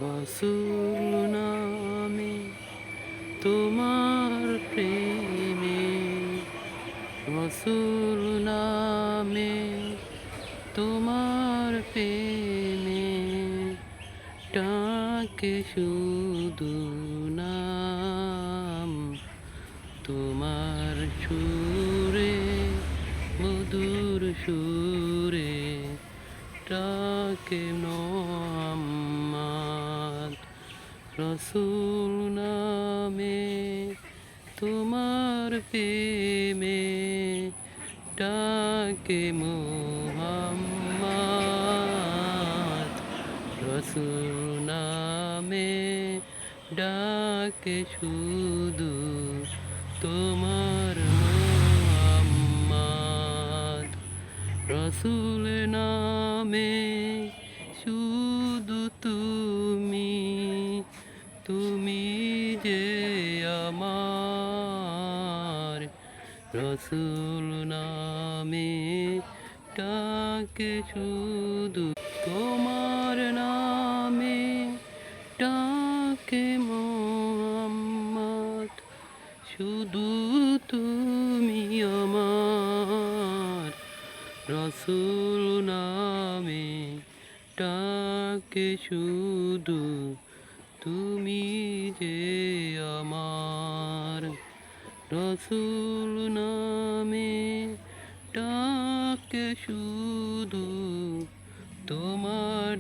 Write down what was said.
রসুল নামে তোমার প্রেমে, রসুল নামে তোমার প্রেমে ডাকে শুধু নাম তোমার সুরে, মধুর সুরে ডাকে মোহাম্মদ। রসুল নামে তোমার প্রেমে ডাকে মোহাম্মদ। রসুল নামে ডাকে শুধু তোমার মোহাম্মদ। রসুল নামে শুধু তুমি, তুমি যে আমার। রসুল নামে ডাকে শুধু তোমার নামে ডাকে মোহাম্মদ। শুধু তুমি আমার। রসুল নামে ডাকে শুধু তুমি যে আমার। রসুল নামে ডাকে শুধু তোমার